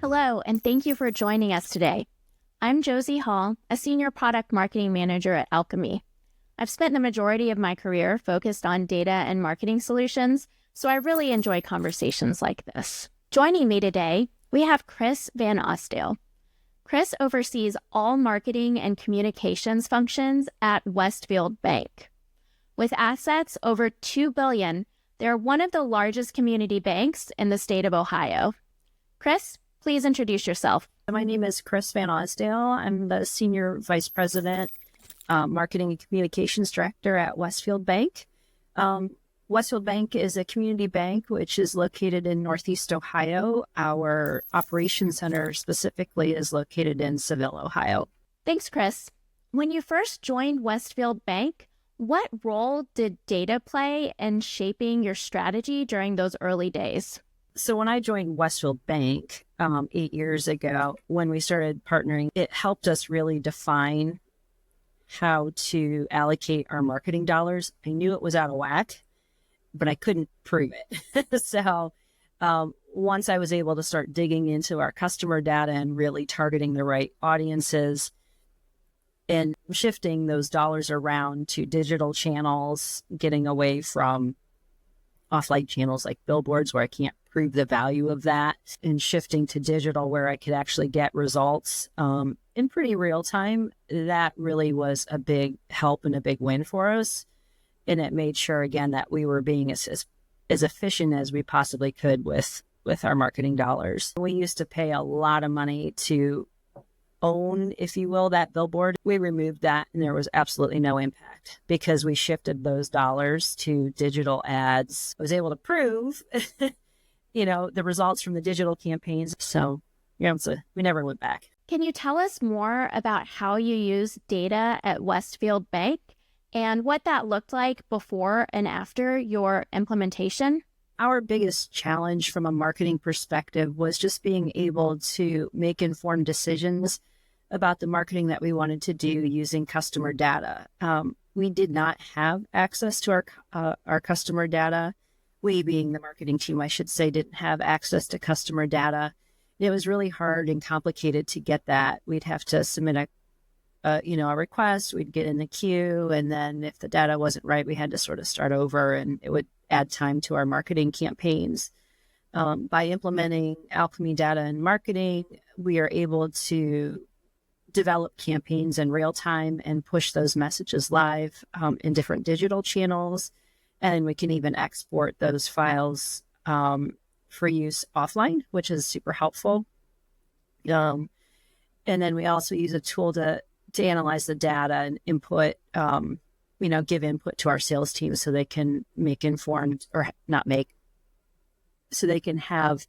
Hello, and thank you for joining us today. I'm Josie Hall, a Senior Product Marketing Manager at Alchemy. I've spent the majority of my career focused on data and marketing solutions, so I really enjoy conversations like this. Joining me today, we have Chris Van Ausdale. Chris oversees all marketing and communications functions at Westfield Bank. With assets over $2 billion, they're one of the largest community banks in the state of Ohio. Chris, please introduce yourself. My name is Chris Van Ausdale. I'm the Senior Vice President, Marketing and Communications Director at Westfield Bank. Westfield Bank is a community bank which is located in Northeast Ohio. Our operations center specifically is located in Seville, Ohio. Thanks, Chris. When you first joined Westfield Bank, what role did data play in shaping your strategy during those early days? So when I joined Westfield Bank 8 years ago, when we started partnering, it helped us really define how to allocate our marketing dollars. I knew it was out of whack, but I couldn't prove it. So once I was able to start digging into our customer data and really targeting the right audiences and shifting those dollars around to digital channels, getting away from offline channels like billboards where I can't prove the value of that, and shifting to digital where I could actually get results in pretty real time, that really was a big help and a big win for us. And it made sure, again, that we were being as efficient as we possibly could with our marketing dollars. We used to pay a lot of money to own, if you will, that billboard. We removed that and there was absolutely no impact because we shifted those dollars to digital ads. I was able to prove, the results from the digital campaigns. So, we never went back. Can you tell us more about how you use data at Westfield Bank and what that looked like before and after your implementation? Our biggest challenge from a marketing perspective was just being able to make informed decisions about the marketing that we wanted to do using customer data. We did not have access to our customer data. We, being the marketing team, I should say, didn't have access to customer data. It was really hard and complicated to get that. We'd have to submit a request. We'd get in the queue, and then if the data wasn't right, we had to sort of start over, and it would add time to our marketing campaigns. By implementing Alchemy data and marketing, we are able to develop campaigns in real time and push those messages live in different digital channels. And we can even export those files for use offline, which is super helpful. And then we also use a tool to analyze the data and input, give input to our sales team so they can so they can have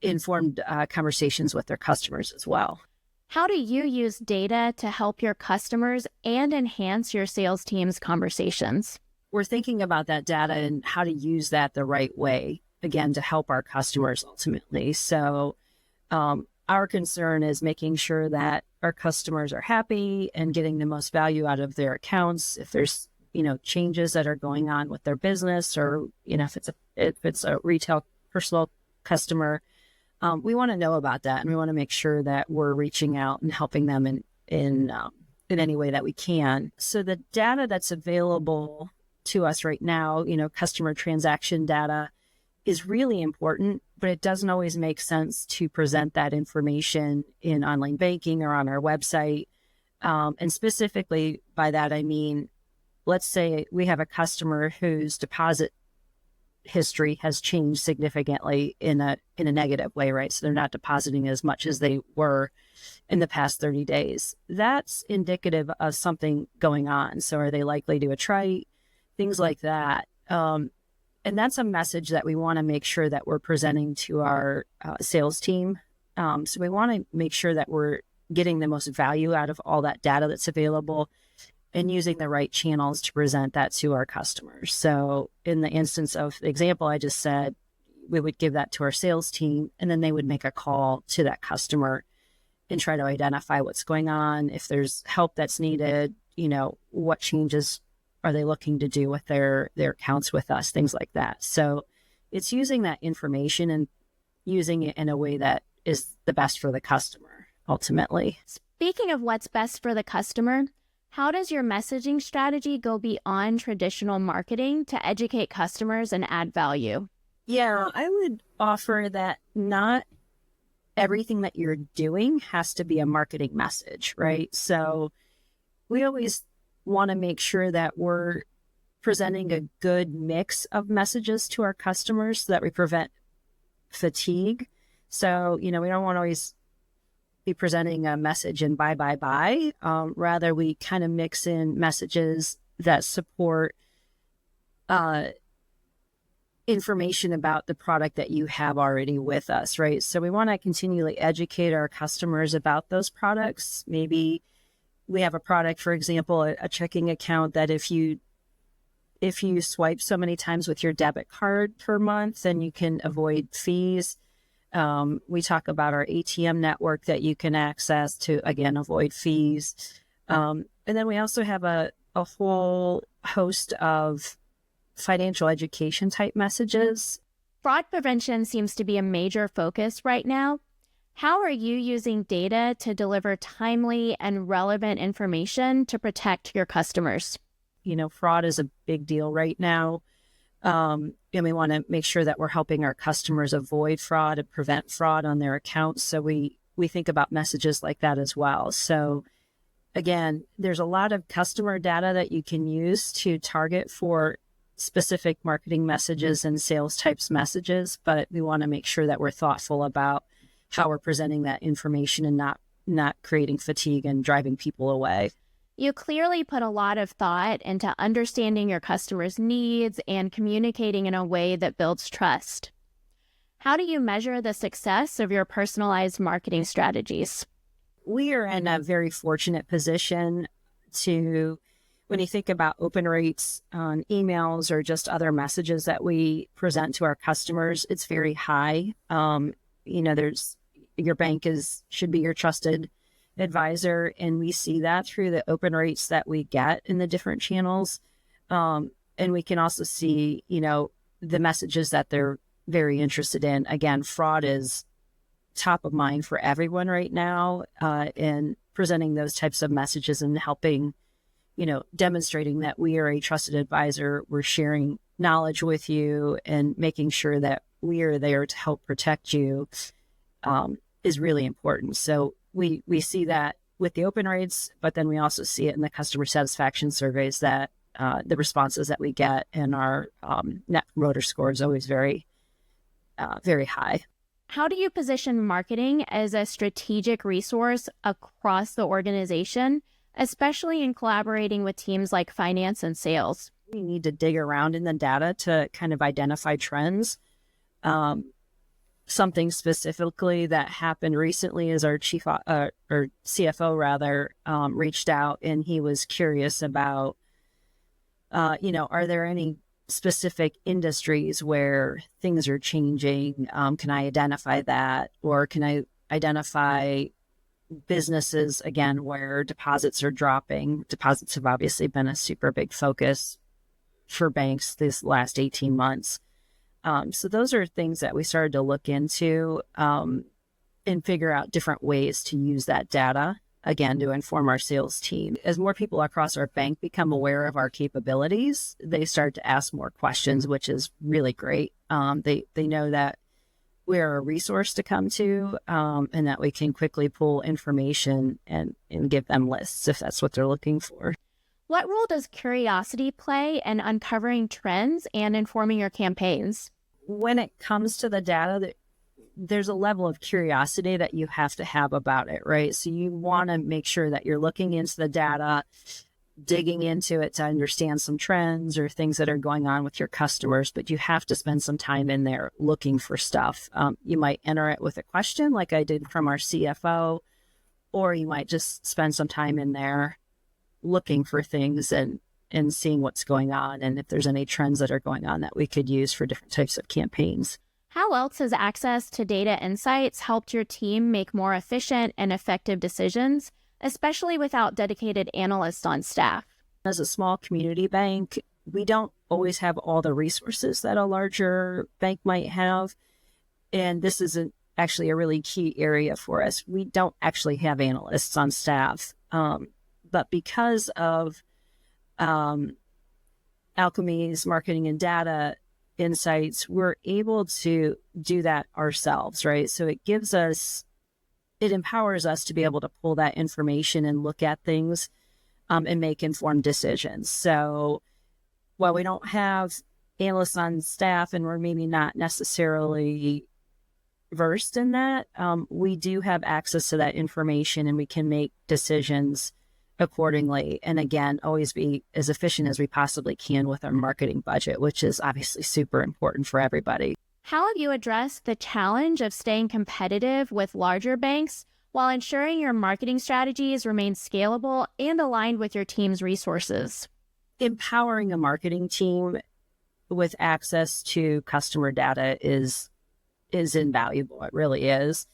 informed conversations with their customers as well. How do you use data to help your customers and enhance your sales team's conversations? We're thinking about that data and how to use that the right way, again, to help our customers ultimately. So our concern is making sure that our customers are happy and getting the most value out of their accounts. If there's, changes that are going on with their business, or, if it's a retail personal customer, we want to know about that. And we want to make sure that we're reaching out and helping them in any way that we can. So the data that's available to us right now, customer transaction data, is really important, but it doesn't always make sense to present that information in online banking or on our website. And specifically by that, I mean, let's say we have a customer whose deposit history has changed significantly in a negative way, right? So they're not depositing as much as they were in the past 30 days. That's indicative of something going on. So are they likely to attrite? Things like that. And that's a message that we want to make sure that we're presenting to our sales team. So we want to make sure that we're getting the most value out of all that data that's available and using the right channels to present that to our customers. So in the instance of the example I just said, we would give that to our sales team, and then they would make a call to that customer and try to identify what's going on, if there's help that's needed, what changes are they looking to do with their accounts with us, things like that. So it's using that information and using it in a way that is the best for the customer ultimately. Speaking of what's best for the customer, how does your messaging strategy go beyond traditional marketing to educate customers and add value? Yeah, I would offer that not everything that you're doing has to be a marketing message, right? So we always want to make sure that we're presenting a good mix of messages to our customers so that we prevent fatigue. So, we don't want to always be presenting a message and buy, buy, buy. Rather, we kind of mix in messages that support information about the product that you have already with us, right? So we want to continually educate our customers about those products. Maybe we have a product, for example, a checking account that if you swipe so many times with your debit card per month, then you can avoid fees. We talk about our ATM network that you can access to, again, avoid fees. And then we also have a whole host of financial education type messages. Fraud prevention seems to be a major focus right now. How are you using data to deliver timely and relevant information to protect your customers? Fraud is a big deal right now. And we want to make sure that we're helping our customers avoid fraud and prevent fraud on their accounts. So we think about messages like that as well. So again, there's a lot of customer data that you can use to target for specific marketing messages and sales types messages, but we want to make sure that we're thoughtful about how we're presenting that information and not creating fatigue and driving people away. You clearly put a lot of thought into understanding your customers' needs and communicating in a way that builds trust. How do you measure the success of your personalized marketing strategies? We are in a very fortunate position to, when you think about open rates on emails or just other messages that we present to our customers, it's very high. Your bank should be your trusted advisor, and we see that through the open rates that we get in the different channels. And we can also see, the messages that they're very interested in. Again, fraud is top of mind for everyone right now, and presenting those types of messages and helping, demonstrating that we are a trusted advisor, we're sharing knowledge with you and making sure that we are there to help protect you is really important. So we see that with the open rates, but then we also see it in the customer satisfaction surveys that the responses that we get and our net promoter score is always very, very high. How do you position marketing as a strategic resource across the organization, especially in collaborating with teams like finance and sales? We need to dig around in the data to kind of identify trends. Something specifically that happened recently is our CFO rather, reached out and he was curious about, are there any specific industries where things are changing? Can I identify that? Or can I identify businesses, again, where deposits are dropping? Deposits have obviously been a super big focus for banks this last 18 months. So those are things that we started to look into and figure out different ways to use that data, again, to inform our sales team. As more people across our bank become aware of our capabilities, they start to ask more questions, which is really great. They know that we're a resource to come to, and that we can quickly pull information and give them lists if that's what they're looking for. What role does curiosity play in uncovering trends and informing your campaigns? When it comes to the data, there's a level of curiosity that you have to have about it, right? So you want to make sure that you're looking into the data, digging into it to understand some trends or things that are going on with your customers, but you have to spend some time in there looking for stuff. You might enter it with a question like I did from our CFO, or you might just spend some time in there looking for things and seeing what's going on and if there's any trends that are going on that we could use for different types of campaigns. How else has access to data insights helped your team make more efficient and effective decisions, especially without dedicated analysts on staff? As a small community bank, we don't always have all the resources that a larger bank might have. And this is actually a really key area for us. We don't actually have analysts on staff, but because of Alchemy's marketing and data insights, we're able to do that ourselves, right? So it empowers us to be able to pull that information and look at things and make informed decisions. So while we don't have analysts on staff and we're maybe not necessarily versed in that, we do have access to that information and we can make decisions accordingly. And again, always be as efficient as we possibly can with our marketing budget, which is obviously super important for everybody. How have you addressed the challenge of staying competitive with larger banks while ensuring your marketing strategies remain scalable and aligned with your team's resources? Empowering a marketing team with access to customer data is invaluable. It really is.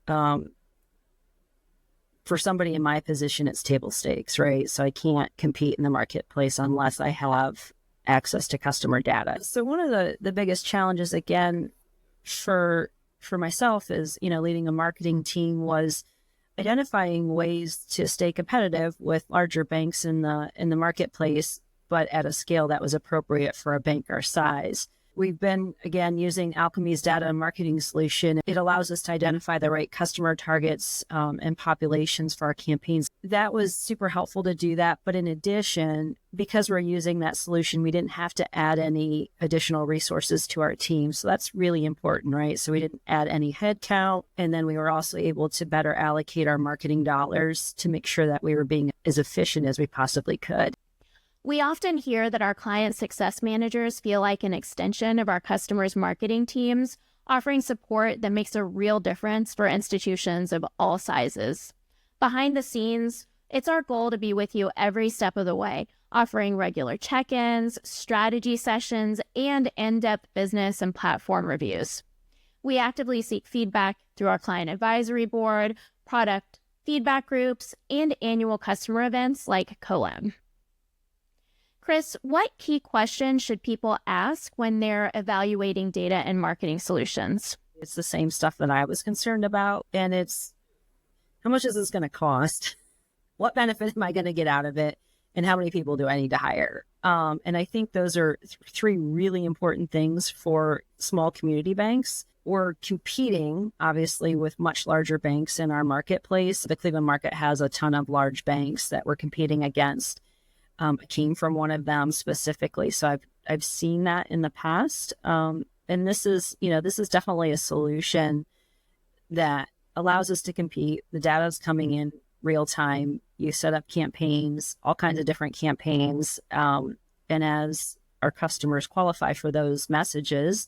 For somebody in my position, it's table stakes, right? So I can't compete in the marketplace unless I have access to customer data. So one of the biggest challenges, again, for myself is, leading a marketing team was identifying ways to stay competitive with larger banks in the marketplace, but at a scale that was appropriate for a bank our size. We've been, again, using Alchemy's data and marketing solution. It allows us to identify the right customer targets and populations for our campaigns. That was super helpful to do that. But in addition, because we're using that solution, we didn't have to add any additional resources to our team. So that's really important, right? So we didn't add any headcount. And then we were also able to better allocate our marketing dollars to make sure that we were being as efficient as we possibly could. We often hear that our client success managers feel like an extension of our customers' marketing teams, offering support that makes a real difference for institutions of all sizes. Behind the scenes, it's our goal to be with you every step of the way, offering regular check-ins, strategy sessions, and in-depth business and platform reviews. We actively seek feedback through our client advisory board, product feedback groups, and annual customer events like CoLab. Chris, what key questions should people ask when they're evaluating data and marketing solutions? It's the same stuff that I was concerned about. And it's, how much is this going to cost? What benefit am I going to get out of it? And how many people do I need to hire? And I think those are three really important things for small community banks. We're competing, obviously, with much larger banks in our marketplace. The Cleveland market has a ton of large banks that we're competing against. I came from one of them specifically, so I've seen that in the past. And this is definitely a solution that allows us to compete. The data is coming in real time. You set up campaigns, all kinds of different campaigns, and as our customers qualify for those messages,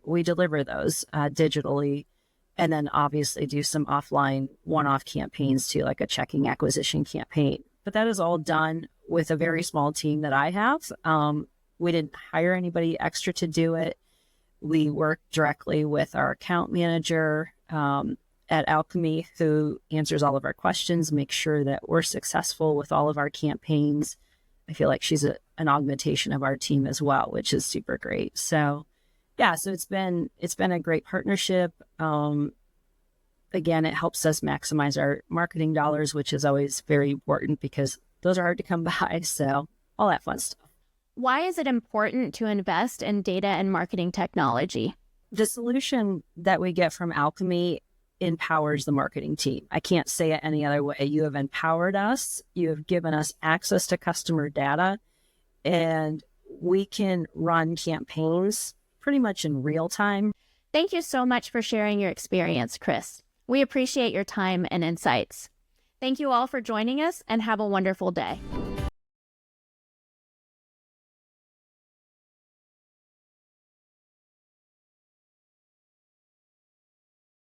we deliver those digitally, and then obviously do some offline one-off campaigns too, like a checking acquisition campaign. But that is all done with a very small team that I have. We didn't hire anybody extra to do it. We work directly with our account manager at Alchemy, who answers all of our questions, make sure that we're successful with all of our campaigns. I feel like she's an augmentation of our team as well, which is super great. So yeah, so it's been a great partnership. Again, it helps us maximize our marketing dollars, which is always very important because those are hard to come by. So all that fun stuff. Why is it important to invest in data and marketing technology? The solution that we get from Alchemy empowers the marketing team. I can't say it any other way. You have empowered us. You have given us access to customer data, and we can run campaigns pretty much in real time. Thank you so much for sharing your experience, Chris. We appreciate your time and insights. Thank you all for joining us, and have a wonderful day.